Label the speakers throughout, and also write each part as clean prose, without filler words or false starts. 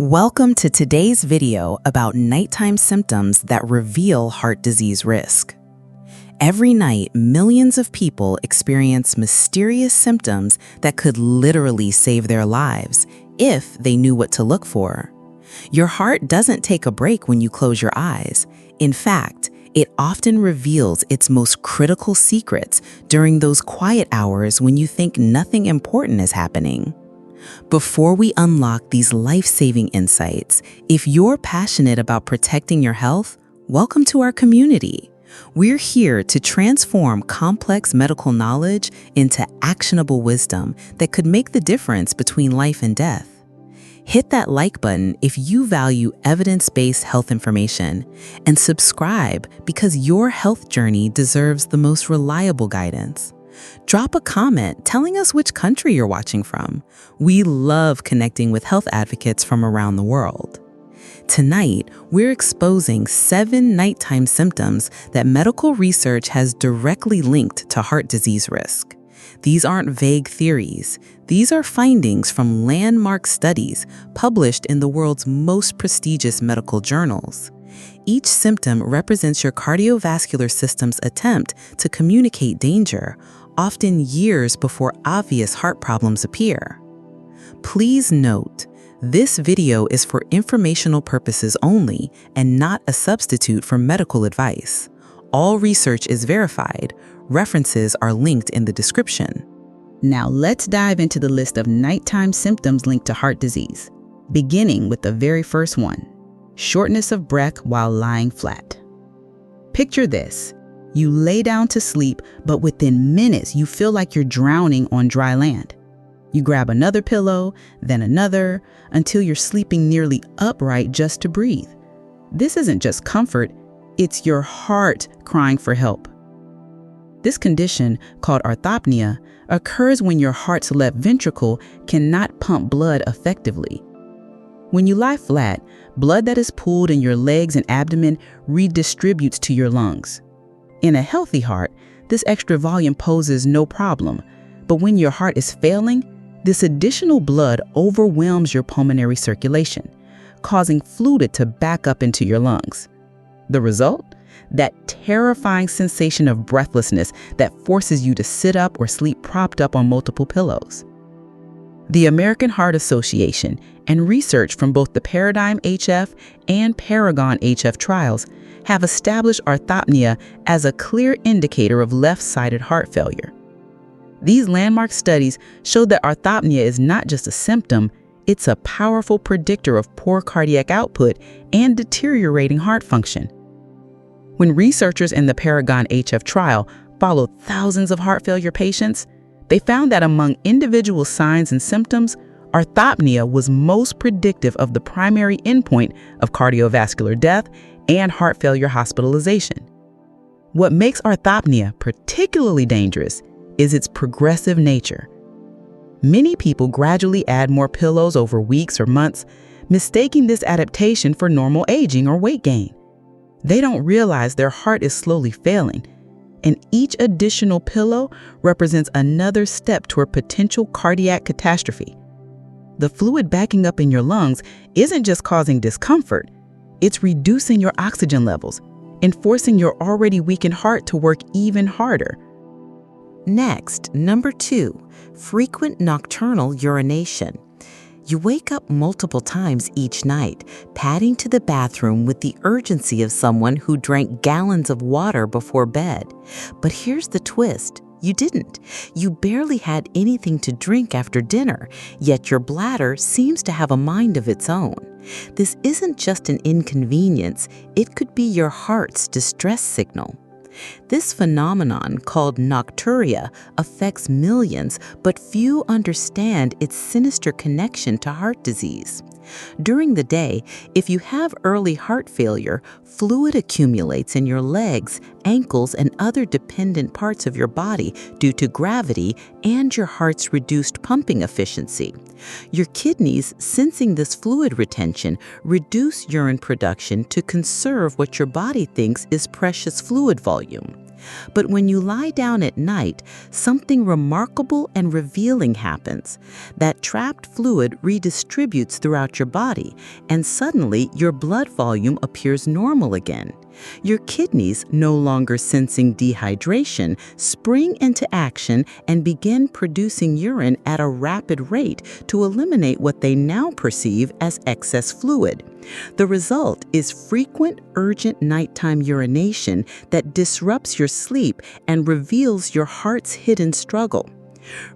Speaker 1: Welcome to today's video about nighttime symptoms that reveal heart disease risk. Every night, millions of people experience mysterious symptoms that could literally save their lives if they knew what to look for. Your heart doesn't take a break when you close your eyes. In fact, it often reveals its most critical secrets during those quiet hours when you think nothing important is happening. Before we unlock these life-saving insights, if you're passionate about protecting your health, welcome to our community. We're here to transform complex medical knowledge into actionable wisdom that could make the difference between life and death. Hit that like button if you value evidence-based health information, and subscribe because your health journey deserves the most reliable guidance. Drop a comment telling us which country you're watching from. We love connecting with health advocates from around the world. Tonight, we're exposing 7 nighttime symptoms that medical research has directly linked to heart disease risk. These aren't vague theories. These are findings from landmark studies published in the world's most prestigious medical journals. Each symptom represents your cardiovascular system's attempt to communicate danger, often years before obvious heart problems appear. Please note, this video is for informational purposes only and not a substitute for medical advice. All research is verified. References are linked in the description.
Speaker 2: Now let's dive into the list of nighttime symptoms linked to heart disease, beginning with the very first one: shortness of breath while lying flat. Picture this. You lay down to sleep, but within minutes you feel like you're drowning on dry land. You grab another pillow, then another, until you're sleeping nearly upright just to breathe. This isn't just comfort, it's your heart crying for help. This condition, called orthopnea, occurs when your heart's left ventricle cannot pump blood effectively. When you lie flat, blood that is pooled in your legs and abdomen redistributes to your lungs. In a healthy heart, this extra volume poses no problem, but when your heart is failing, this additional blood overwhelms your pulmonary circulation, causing fluid to back up into your lungs. The result? That terrifying sensation of breathlessness that forces you to sit up or sleep propped up on multiple pillows. The American Heart Association and research from both the PARADIGM-HF and PARAGON-HF trials have established orthopnea as a clear indicator of left-sided heart failure. These landmark studies showed that orthopnea is not just a symptom, it's a powerful predictor of poor cardiac output and deteriorating heart function. When researchers in the PARAGON-HF trial followed thousands of heart failure patients, they found that among individual signs and symptoms, orthopnea was most predictive of the primary endpoint of cardiovascular death and heart failure hospitalization. What makes orthopnea particularly dangerous is its progressive nature. Many people gradually add more pillows over weeks or months, mistaking this adaptation for normal aging or weight gain. They don't realize their heart is slowly failing, and each additional pillow represents another step toward potential cardiac catastrophe. The fluid backing up in your lungs isn't just causing discomfort, it's reducing your oxygen levels and forcing your already weakened heart to work even harder.
Speaker 1: Next, number 2, frequent nocturnal urination. You wake up multiple times each night, padding to the bathroom with the urgency of someone who drank gallons of water before bed. But here's the twist. You didn't. You barely had anything to drink after dinner, yet your bladder seems to have a mind of its own. This isn't just an inconvenience, it could be your heart's distress signal. This phenomenon, called Nocturia, affects millions, but few understand its sinister connection to heart disease. During the day, if you have early heart failure, fluid accumulates in your legs, ankles, and other dependent parts of your body due to gravity and your heart's reduced pumping efficiency. Your kidneys, sensing this fluid retention, reduce urine production to conserve what your body thinks is precious fluid volume. But when you lie down at night, something remarkable and revealing happens. That trapped fluid redistributes throughout your body, and suddenly your blood volume appears normal again. Your kidneys, no longer sensing dehydration, spring into action and begin producing urine at a rapid rate to eliminate what they now perceive as excess fluid. The result is frequent, urgent nighttime urination that disrupts your sleep and reveals your heart's hidden struggle.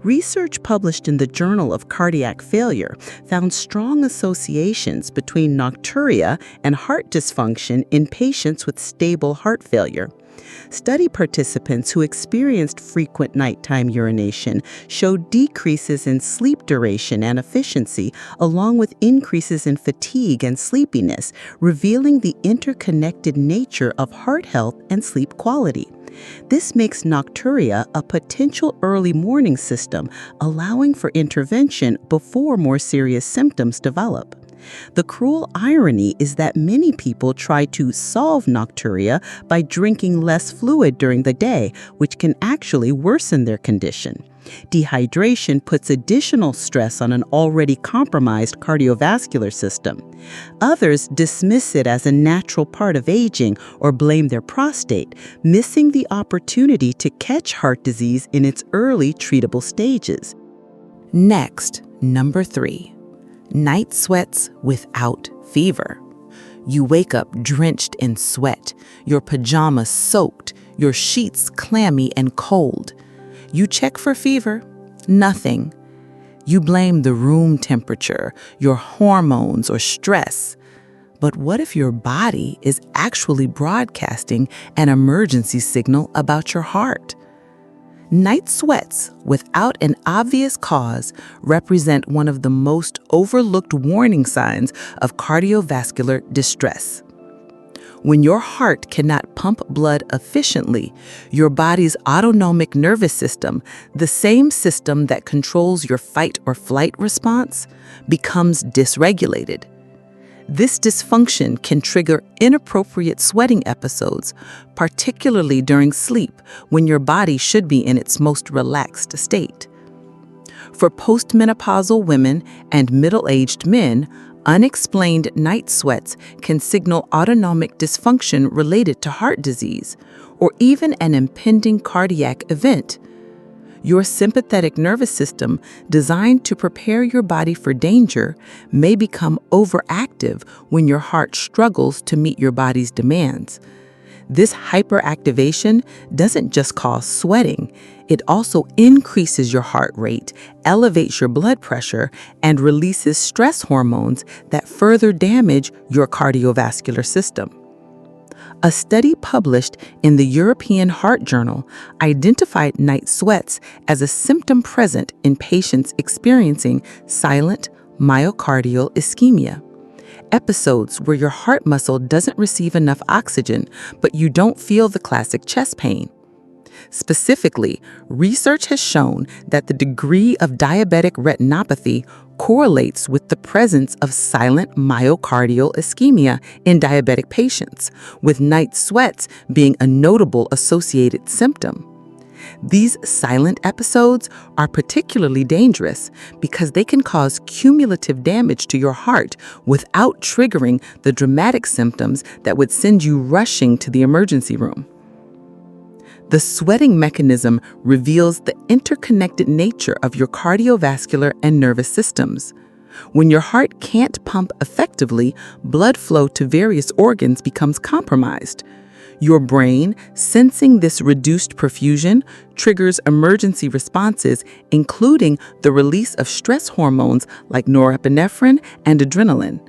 Speaker 1: Research published in the Journal of Cardiac Failure found strong associations between nocturia and heart dysfunction in patients with stable heart failure. Study participants who experienced frequent nighttime urination showed decreases in sleep duration and efficiency, along with increases in fatigue and sleepiness, revealing the interconnected nature of heart health and sleep quality. This makes nocturia a potential early warning system, allowing for intervention before more serious symptoms develop. The cruel irony is that many people try to solve nocturia by drinking less fluid during the day, which can actually worsen their condition. Dehydration puts additional stress on an already compromised cardiovascular system. Others dismiss it as a natural part of aging or blame their prostate, missing the opportunity to catch heart disease in its early treatable stages. Next, number 3. Night sweats without fever. You wake up drenched in sweat, your pajamas soaked, your sheets clammy and cold. You check for fever, nothing. You blame the room temperature, your hormones, or stress. But what if your body is actually broadcasting an emergency signal about your heart? Night sweats without an obvious cause represent one of the most overlooked warning signs of cardiovascular distress. When your heart cannot pump blood efficiently, your body's autonomic nervous system, the same system that controls your fight or flight response, becomes dysregulated. This dysfunction can trigger inappropriate sweating episodes, particularly during sleep when your body should be in its most relaxed state. For postmenopausal women and middle-aged men, unexplained night sweats can signal autonomic dysfunction related to heart disease or even an impending cardiac event. Your sympathetic nervous system, designed to prepare your body for danger, may become overactive when your heart struggles to meet your body's demands. This hyperactivation doesn't just cause sweating, it also increases your heart rate, elevates your blood pressure, and releases stress hormones that further damage your cardiovascular system. A study published in the European Heart Journal identified night sweats as a symptom present in patients experiencing silent myocardial ischemia. Episodes where your heart muscle doesn't receive enough oxygen, but you don't feel the classic chest pain. Specifically, research has shown that the degree of diabetic retinopathy correlates with the presence of silent myocardial ischemia in diabetic patients, with night sweats being a notable associated symptom. These silent episodes are particularly dangerous because they can cause cumulative damage to your heart without triggering the dramatic symptoms that would send you rushing to the emergency room. The sweating mechanism reveals the interconnected nature of your cardiovascular and nervous systems. When your heart can't pump effectively, blood flow to various organs becomes compromised. Your brain, sensing this reduced perfusion, triggers emergency responses, including the release of stress hormones like norepinephrine and adrenaline.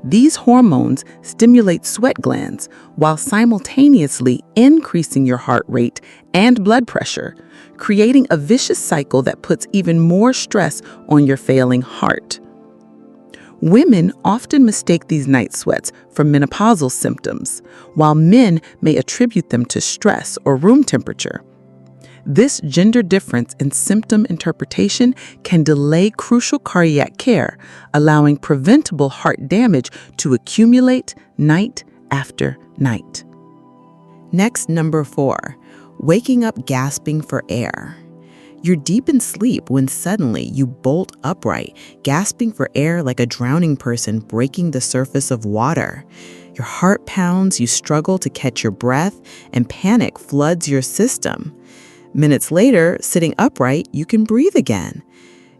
Speaker 1: These hormones stimulate sweat glands while simultaneously increasing your heart rate and blood pressure, creating a vicious cycle that puts even more stress on your failing heart. Women often mistake these night sweats for menopausal symptoms, while men may attribute them to stress or room temperature. This gender difference in symptom interpretation can delay crucial cardiac care, allowing preventable heart damage to accumulate night after night. Next, number 4. Waking up gasping for air. You're deep in sleep when suddenly you bolt upright, gasping for air like a drowning person breaking the surface of water. Your heart pounds, you struggle to catch your breath, and panic floods your system. Minutes later, sitting upright, you can breathe again.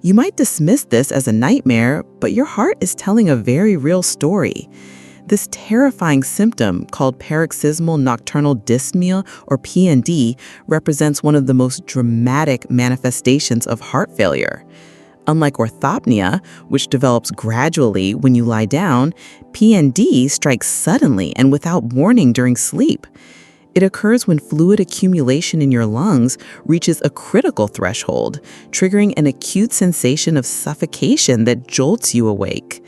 Speaker 1: You might dismiss this as a nightmare, but your heart is telling a very real story. This terrifying symptom, called paroxysmal nocturnal dyspnea, or PND, represents one of the most dramatic manifestations of heart failure. Unlike orthopnea, which develops gradually when you lie down, PND strikes suddenly and without warning during sleep. It occurs when fluid accumulation in your lungs reaches a critical threshold, triggering an acute sensation of suffocation that jolts you awake.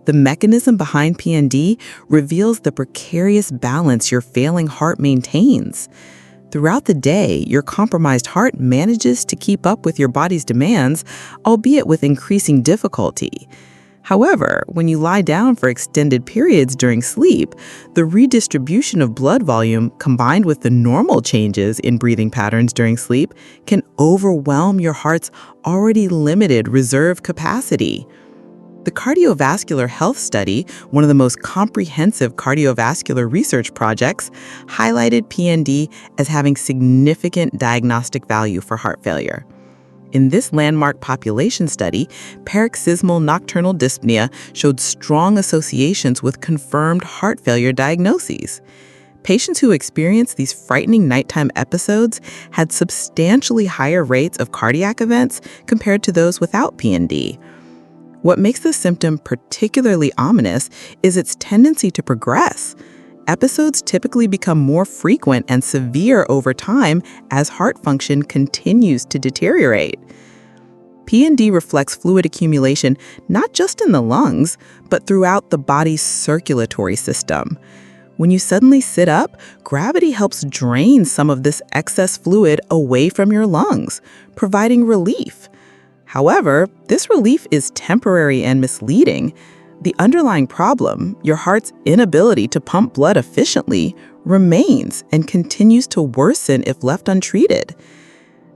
Speaker 1: The mechanism behind PND reveals the precarious balance your failing heart maintains. Throughout the day, your compromised heart manages to keep up with your body's demands, albeit with increasing difficulty. However, when you lie down for extended periods during sleep, the redistribution of blood volume combined with the normal changes in breathing patterns during sleep can overwhelm your heart's already limited reserve capacity. The Cardiovascular Health Study, one of the most comprehensive cardiovascular research projects, highlighted PND as having significant diagnostic value for heart failure. In this landmark population study, paroxysmal nocturnal dyspnea showed strong associations with confirmed heart failure diagnoses. Patients who experienced these frightening nighttime episodes had substantially higher rates of cardiac events compared to those without PND. What makes this symptom particularly ominous is its tendency to progress. Episodes typically become more frequent and severe over time as heart function continues to deteriorate. PND reflects fluid accumulation not just in the lungs, but throughout the body's circulatory system. When you suddenly sit up, gravity helps drain some of this excess fluid away from your lungs, providing relief. However, this relief is temporary and misleading. The underlying problem, your heart's inability to pump blood efficiently, remains and continues to worsen if left untreated.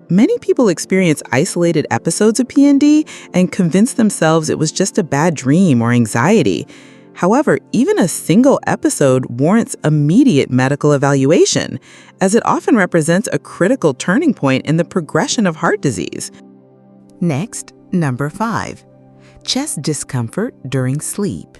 Speaker 1: Many people experience isolated episodes of PND and convince themselves it was just a bad dream or anxiety. However, even a single episode warrants immediate medical evaluation, as it often represents a critical turning point in the progression of heart disease. Next, number 5. Chest discomfort during sleep.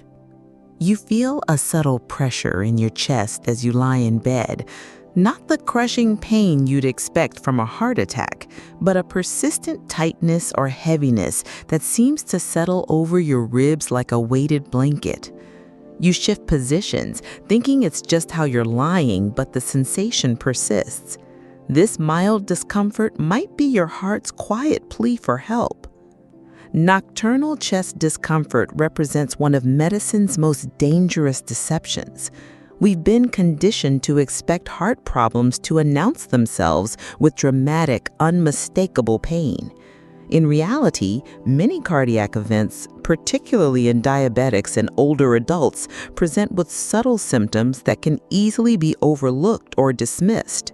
Speaker 1: You feel a subtle pressure in your chest as you lie in bed, not the crushing pain you'd expect from a heart attack, but a persistent tightness or heaviness that seems to settle over your ribs like a weighted blanket. You shift positions, thinking it's just how you're lying, but the sensation persists. This mild discomfort might be your heart's quiet plea for help. Nocturnal chest discomfort represents one of medicine's most dangerous deceptions. We've been conditioned to expect heart problems to announce themselves with dramatic, unmistakable pain. In reality, many cardiac events, particularly in diabetics and older adults, present with subtle symptoms that can easily be overlooked or dismissed.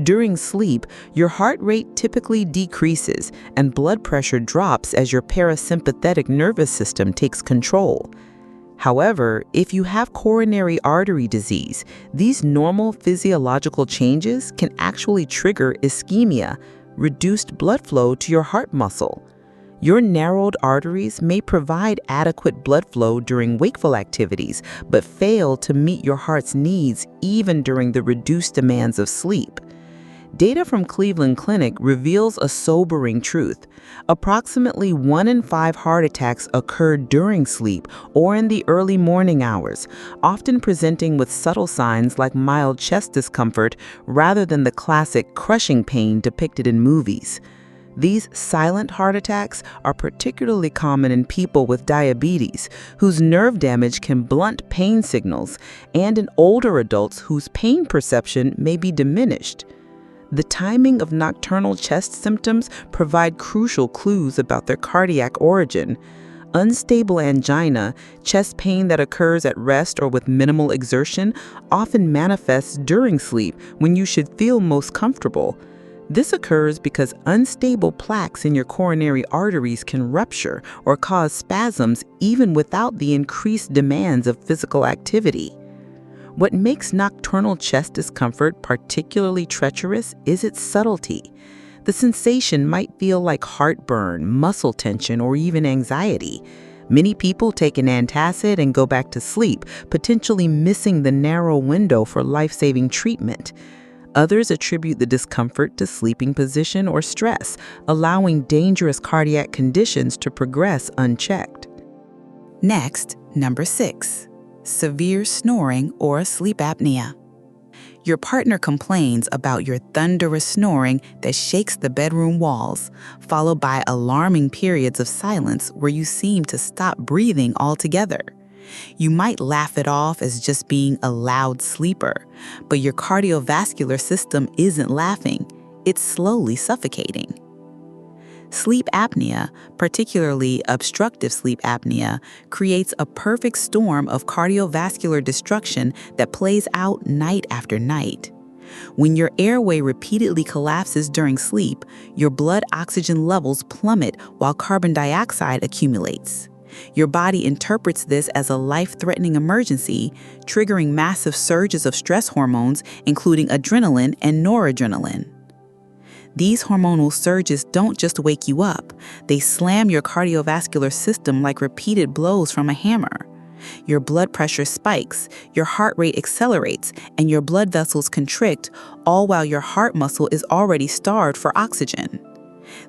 Speaker 1: During sleep, your heart rate typically decreases and blood pressure drops as your parasympathetic nervous system takes control. However, if you have coronary artery disease, these normal physiological changes can actually trigger ischemia, reduced blood flow to your heart muscle. Your narrowed arteries may provide adequate blood flow during wakeful activities, but fail to meet your heart's needs even during the reduced demands of sleep. Data from Cleveland Clinic reveals a sobering truth. Approximately 1 in 5 heart attacks occur during sleep or in the early morning hours, often presenting with subtle signs like mild chest discomfort rather than the classic crushing pain depicted in movies. These silent heart attacks are particularly common in people with diabetes, whose nerve damage can blunt pain signals, and in older adults whose pain perception may be diminished. The timing of nocturnal chest symptoms provide crucial clues about their cardiac origin.
Speaker 3: Unstable angina, chest pain that occurs at rest or with minimal exertion, often manifests during sleep when you should feel most comfortable. This occurs because unstable plaques in your coronary arteries can rupture or cause spasms even without the increased demands of physical activity. What makes nocturnal chest discomfort particularly treacherous is its subtlety. The sensation might feel like heartburn, muscle tension, or even anxiety. Many people take an antacid and go back to sleep, potentially missing the narrow window for life-saving treatment. Others attribute the discomfort to sleeping position or stress, allowing dangerous cardiac conditions to progress unchecked.
Speaker 1: Next, number 6, severe snoring or sleep apnea. Your partner complains about your thunderous snoring that shakes the bedroom walls, followed by alarming periods of silence where you seem to stop breathing altogether. You might laugh it off as just being a loud sleeper, but your cardiovascular system isn't laughing, it's slowly suffocating. Sleep apnea, particularly obstructive sleep apnea, creates a perfect storm of cardiovascular destruction that plays out night after night. When your airway repeatedly collapses during sleep, your blood oxygen levels plummet while carbon dioxide accumulates. Your body interprets this as a life-threatening emergency, triggering massive surges of stress hormones, including adrenaline and noradrenaline. These hormonal surges don't just wake you up, they slam your cardiovascular system like repeated blows from a hammer. Your blood pressure spikes, your heart rate accelerates, and your blood vessels constrict, all while your heart muscle is already starved for oxygen.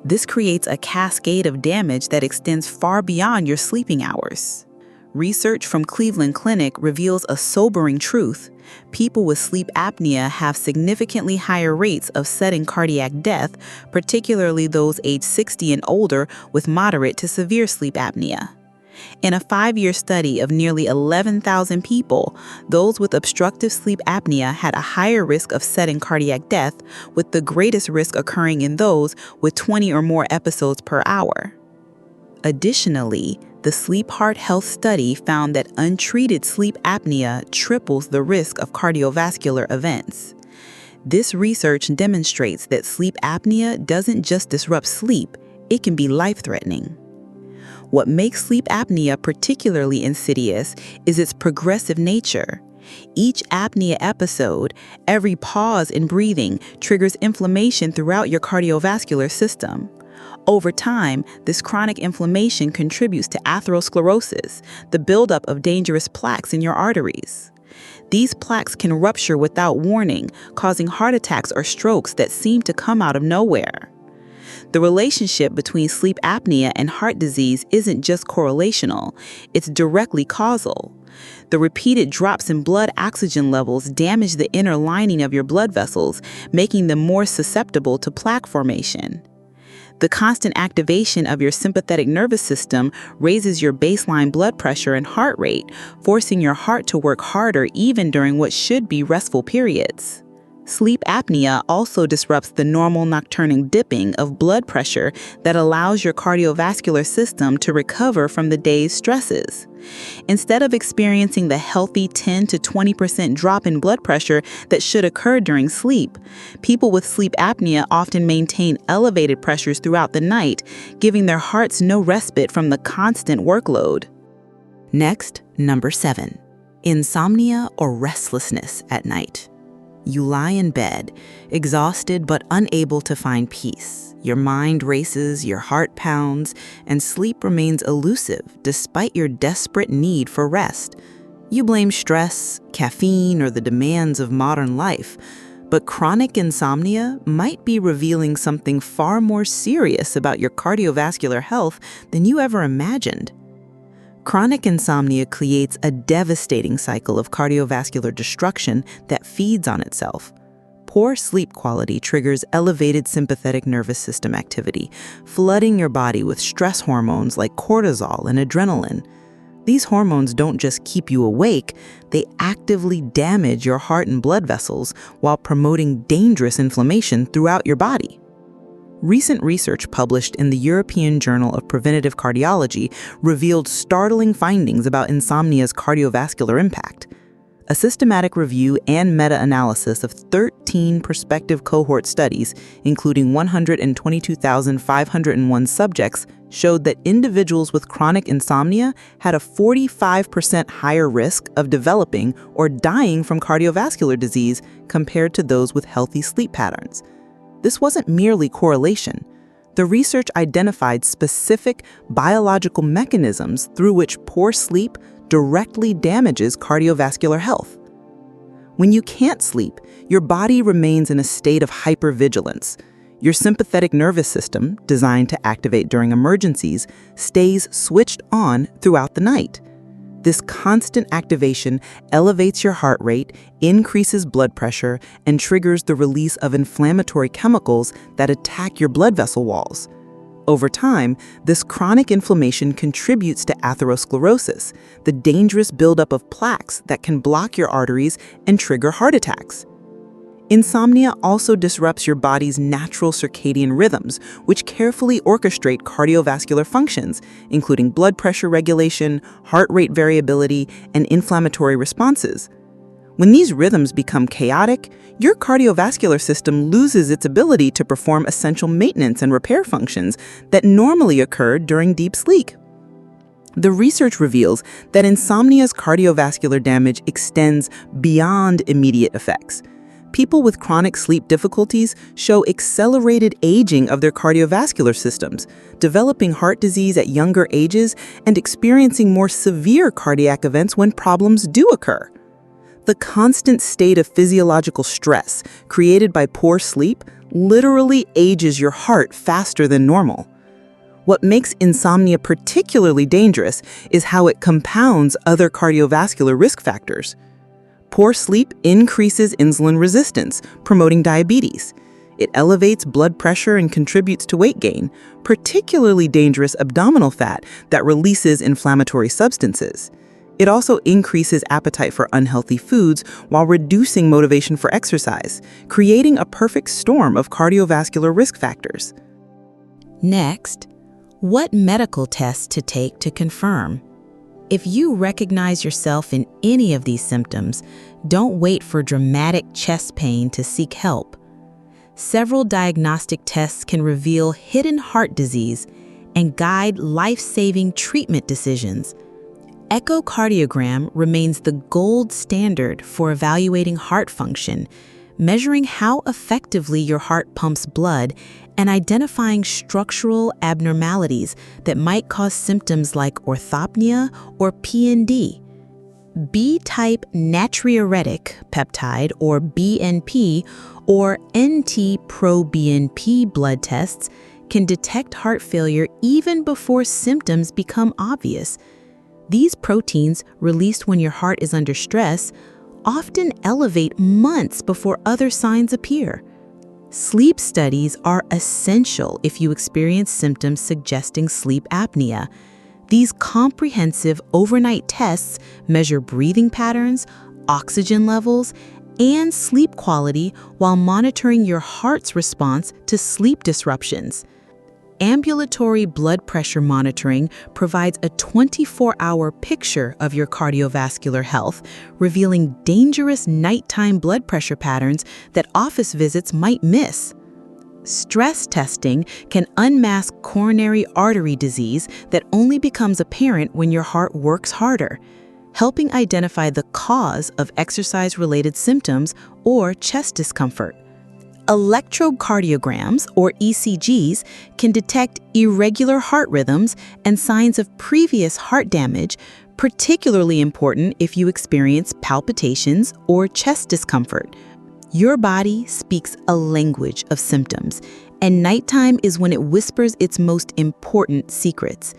Speaker 1: This creates a cascade of damage that extends far beyond your sleeping hours. Research from Cleveland Clinic reveals a sobering truth. People with sleep apnea have significantly higher rates of sudden cardiac death, particularly those aged 60 and older with moderate to severe sleep apnea. In a 5-year study of nearly 11,000 people, those with obstructive sleep apnea had a higher risk of sudden cardiac death, with the greatest risk occurring in those with 20 or more episodes per hour. Additionally, the Sleep Heart Health study found that untreated sleep apnea triples the risk of cardiovascular events. This research demonstrates that sleep apnea doesn't just disrupt sleep, it can be life-threatening. What makes sleep apnea particularly insidious is its progressive nature. Each apnea episode, every pause in breathing, triggers inflammation throughout your cardiovascular system. Over time, this chronic inflammation contributes to atherosclerosis, the buildup of dangerous plaques in your arteries. These plaques can rupture without warning, causing heart attacks or strokes that seem to come out of nowhere. The relationship between sleep apnea and heart disease isn't just correlational, it's directly causal. The repeated drops in blood oxygen levels damage the inner lining of your blood vessels, making them more susceptible to plaque formation. The constant activation of your sympathetic nervous system raises your baseline blood pressure and heart rate, forcing your heart to work harder even during what should be restful periods. Sleep apnea also disrupts the normal nocturnal dipping of blood pressure that allows your cardiovascular system to recover from the day's stresses. Instead of experiencing the healthy 10 to 20% drop in blood pressure that should occur during sleep, people with sleep apnea often maintain elevated pressures throughout the night, giving their hearts no respite from the constant workload.
Speaker 2: Next, number 7, insomnia or restlessness at night. You lie in bed, exhausted but unable to find peace. Your mind races, your heart pounds, and sleep remains elusive despite your desperate need for rest. You blame stress, caffeine, or the demands of modern life, but chronic insomnia might be revealing something far more serious about your cardiovascular health than you ever imagined. Chronic insomnia creates a devastating cycle of cardiovascular destruction that feeds on itself. Poor sleep quality triggers elevated sympathetic nervous system activity, flooding your body with stress hormones like cortisol and adrenaline. These hormones don't just keep you awake, they actively damage your heart and blood vessels while promoting dangerous inflammation throughout your body.
Speaker 3: Recent research published in the European Journal of Preventive Cardiology revealed startling findings about insomnia's cardiovascular impact. A systematic review and meta-analysis of 13 prospective cohort studies, including 122,501 subjects, showed that individuals with chronic insomnia had a 45% higher risk of developing or dying from cardiovascular disease compared to those with healthy sleep patterns. This wasn't merely correlation. The research identified specific biological mechanisms through which poor sleep directly damages cardiovascular health. When you can't sleep, your body remains in a state of hypervigilance. Your sympathetic nervous system, designed to activate during emergencies, stays switched on throughout the night. This constant activation elevates your heart rate, increases blood pressure, and triggers the release of inflammatory chemicals that attack your blood vessel walls. Over time, this chronic inflammation contributes to atherosclerosis, the dangerous buildup of plaques that can block your arteries and trigger heart attacks. Insomnia also disrupts your body's natural circadian rhythms, which carefully orchestrate cardiovascular functions, including blood pressure regulation, heart rate variability, and inflammatory responses. When these rhythms become chaotic, your cardiovascular system loses its ability to perform essential maintenance and repair functions that normally occur during deep sleep. The research reveals that insomnia's cardiovascular damage extends beyond immediate effects. People with chronic sleep difficulties show accelerated aging of their cardiovascular systems, developing heart disease at younger ages and experiencing more severe cardiac events when problems do occur. The constant state of physiological stress created by poor sleep literally ages your heart faster than normal. What makes insomnia particularly dangerous is how it compounds other cardiovascular risk factors. Poor sleep increases insulin resistance, promoting diabetes. It elevates blood pressure and contributes to weight gain, particularly dangerous abdominal fat that releases inflammatory substances. It also increases appetite for unhealthy foods while reducing motivation for exercise, creating a perfect storm of cardiovascular risk factors.
Speaker 1: Next, what medical tests to take to confirm? If you recognize yourself in any of these symptoms, don't wait for dramatic chest pain to seek help. Several diagnostic tests can reveal hidden heart disease and guide life-saving treatment decisions. Echocardiogram remains the gold standard for evaluating heart function, measuring how effectively your heart pumps blood and identifying structural abnormalities that might cause symptoms like orthopnea or PND. B-type natriuretic peptide, or BNP, or NT-proBNP blood tests can detect heart failure even before symptoms become obvious. These proteins, released when your heart is under stress, often elevate months before other signs appear. Sleep studies are essential if you experience symptoms suggesting sleep apnea. These comprehensive overnight tests measure breathing patterns, oxygen levels, and sleep quality while monitoring your heart's response to sleep disruptions. Ambulatory blood pressure monitoring provides a 24-hour picture of your cardiovascular health, revealing dangerous nighttime blood pressure patterns that office visits might miss. Stress testing can unmask coronary artery disease that only becomes apparent when your heart works harder, helping identify the cause of exercise-related symptoms or chest discomfort. Electrocardiograms, or ECGs, can detect irregular heart rhythms and signs of previous heart damage, particularly important if you experience palpitations or chest discomfort. Your body speaks a language of symptoms, and nighttime is when it whispers its most important secrets.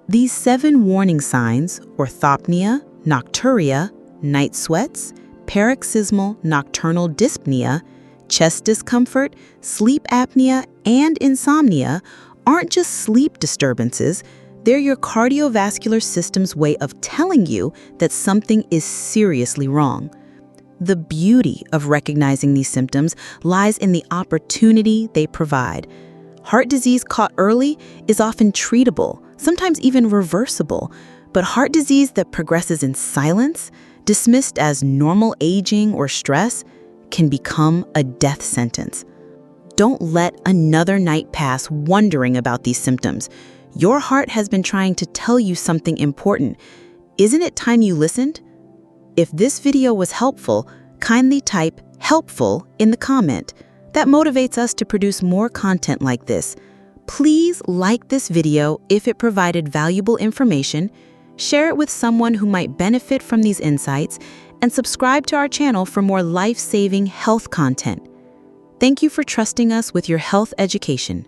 Speaker 1: These 7 warning signs, orthopnea, nocturia, night sweats, paroxysmal nocturnal dyspnea, chest discomfort, sleep apnea, and insomnia, aren't just sleep disturbances. They're your cardiovascular system's way of telling you that something is seriously wrong. The beauty of recognizing these symptoms lies in the opportunity they provide.
Speaker 2: Heart disease caught early is often treatable, sometimes even reversible, but heart disease that progresses in silence, dismissed as normal aging or stress, can become a death sentence. Don't let another night pass wondering about these symptoms. Your heart has been trying to tell you something important. Isn't it time you listened? If this video was helpful, kindly type "helpful" in the comment. That motivates us to produce more content like this. Please like this video if it provided valuable information, share it with someone who might benefit from these insights, and subscribe to our channel for more life-saving health content. Thank you for trusting us with your health education.